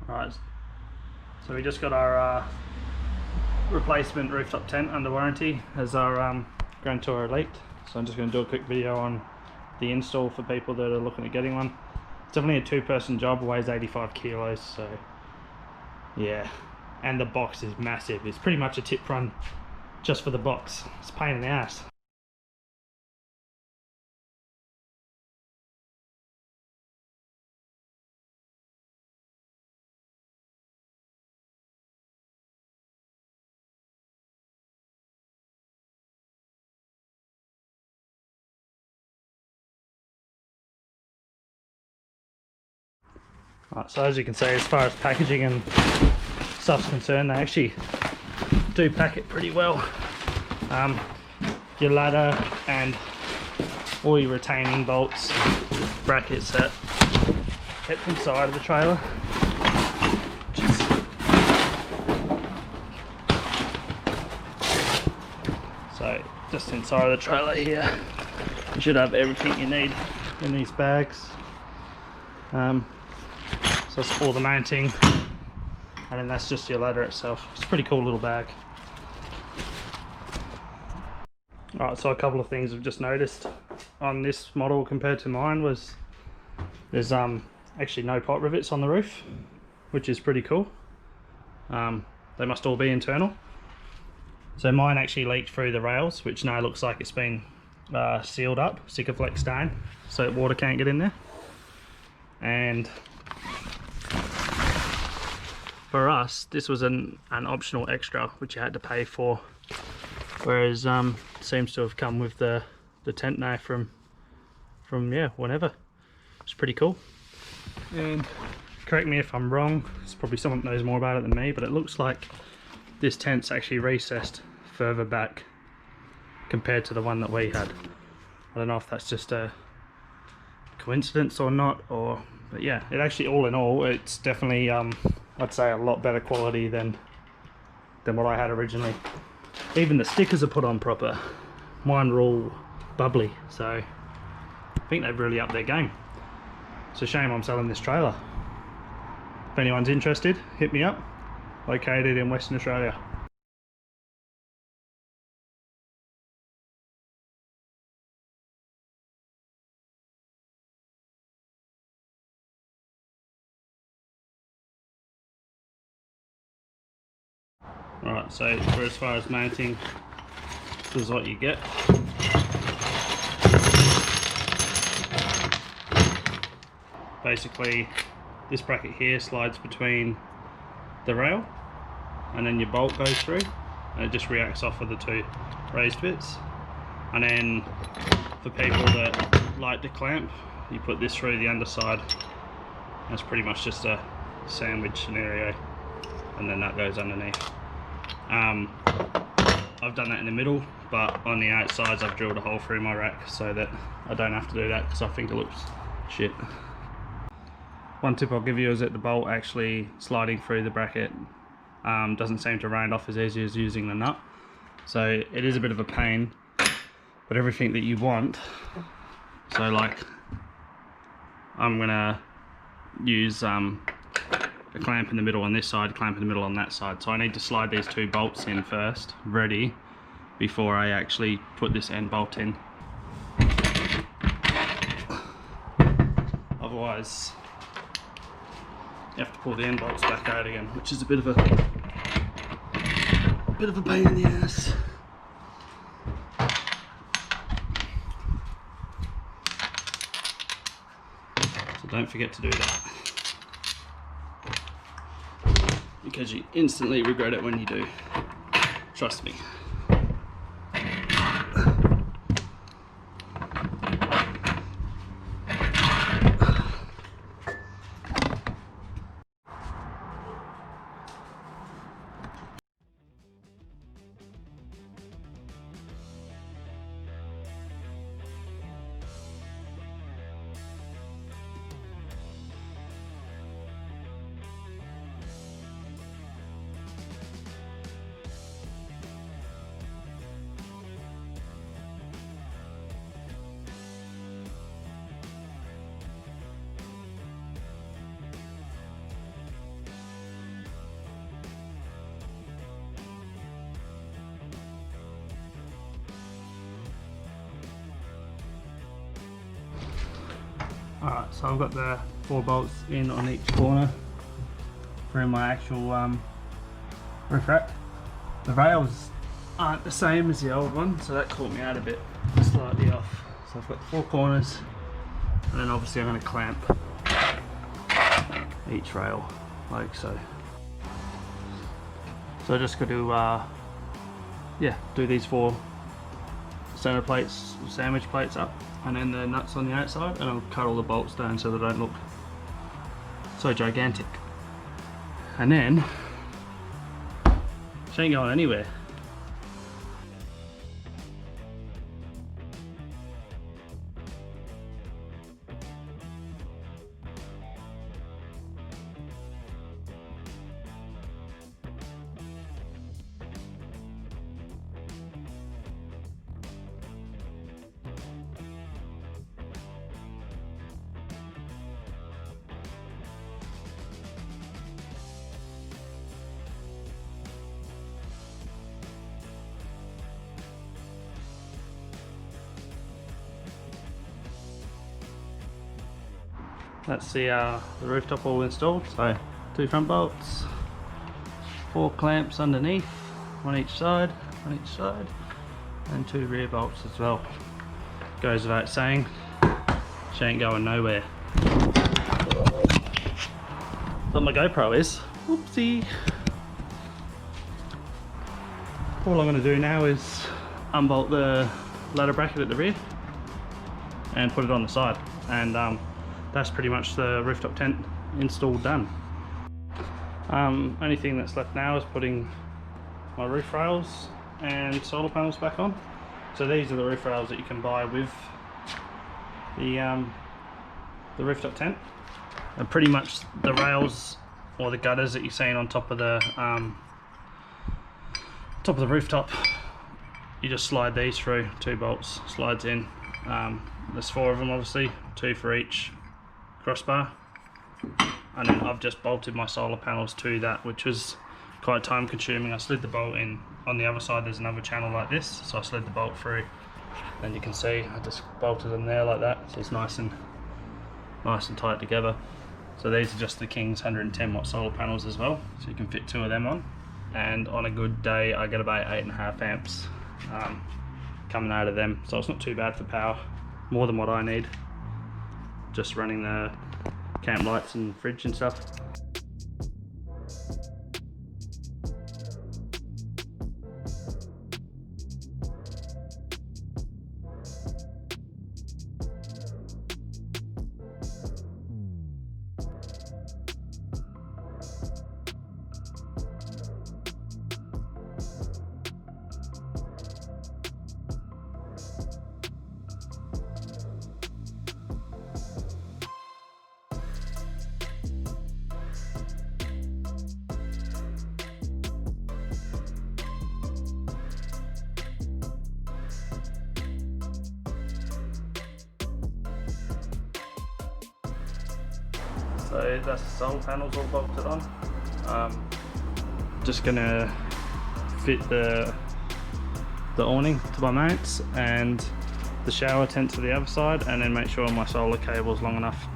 Right, so we just got our replacement rooftop tent under warranty as our Grand Tourer leaked. So I'm just going to do a quick video on the install for people that are looking at getting one. It's definitely a two-person job, weighs 85 kilos, so yeah. And the box is massive. It's pretty much a tip run just for the box. It's a pain in the ass. Right, so as you can see, as far as packaging and stuff's concerned, they actually do pack it pretty well. Your ladder and all your retaining bolts, brackets that kept inside of the trailer. So just inside of the trailer here, you should have everything you need in these bags. So that's all the mounting, and then that's just your ladder itself. It's a pretty cool little bag. Alright, so a couple of things I've just noticed on this model compared to mine was there's actually no pot rivets on the roof, which is pretty cool. They must all be internal. So mine actually leaked through the rails, which now looks like it's been sealed up, Sikaflex stain, so water can't get in there. And for us, this was an optional extra which you had to pay for, whereas seems to have come with the tent now from yeah, whenever. It's pretty cool. And correct me if I'm wrong, it's probably someone that knows more about it than me, but it looks like this tent's actually recessed further back compared to the one that we had. I don't know if that's just a coincidence or not, but yeah, it actually, all in all, it's definitely I'd say a lot better quality than what I had originally. Even the stickers are put on proper. Mine were all bubbly, so I think they've really upped their game. It's a shame I'm selling this trailer. If anyone's interested, hit me up. Located in Western Australia. Alright, so for as far as mounting, this is what you get. Basically, this bracket here slides between the rail, and then your bolt goes through, and it just reacts off of the two raised bits. And then for people that like to clamp, you put this through the underside. That's pretty much just a sandwich scenario, and then that goes underneath. I've done that in the middle, but on the outsides I've drilled a hole through my rack so that I don't have to do that, because I think it looks shit. One tip I'll give you is that the bolt actually sliding through the bracket doesn't seem to round off as easy as using the nut. So it is a bit of a pain, but everything that you want, so like I'm gonna use a clamp in the middle on this side, clamp in the middle on that side. So I need to slide these two bolts in first, ready, before I actually put this end bolt in. Otherwise, you have to pull the end bolts back out again, which is a bit of a pain in the ass. So don't forget to do that, because you instantly regret it when you do. Trust me. Alright, so I've got the 4 bolts in on each corner for my actual roof rack. The rails aren't the same as the old one, so that caught me out a bit, slightly off. So I've got 4 corners, and then obviously I'm going to clamp each rail like so. So I just got to do these 4 center plates, sandwich plates up, and then the nuts on the outside, and I'll cut all the bolts down so they don't look so gigantic. And then she ain't going anywhere. That's the rooftop all installed. So 2 front bolts, 4 clamps underneath, on each side, and 2 rear bolts as well. Goes without saying, she ain't going nowhere. But my GoPro is. Whoopsie. All I'm going to do now is unbolt the ladder bracket at the rear and put it on the side, and that's pretty much the rooftop tent installed done. Only thing that's left now is putting my roof rails and solar panels back on. So these are the roof rails that you can buy with the rooftop tent, and pretty much the rails or the gutters that you're seeing on top of the rooftop, you just slide these through, 2 bolts slides in. There's 4 of them obviously, 2 for each crossbar, and then I've just bolted my solar panels to that, which was quite time consuming. I slid the bolt in. On the other side there's another channel like this, so I slid the bolt through, and you can see I just bolted them there like that, so it's nice and tight together. So these are just the King's 110 watt solar panels as well, so you can fit 2 of them on, and on a good day I get about 8.5 amps coming out of them, so it's not too bad for power, more than what I need, just running the camp lights and fridge and stuff. So that's the solar panels all bolted on. Just gonna fit the awning to my mounts and the shower tent to the other side, and then make sure my solar cable is long enough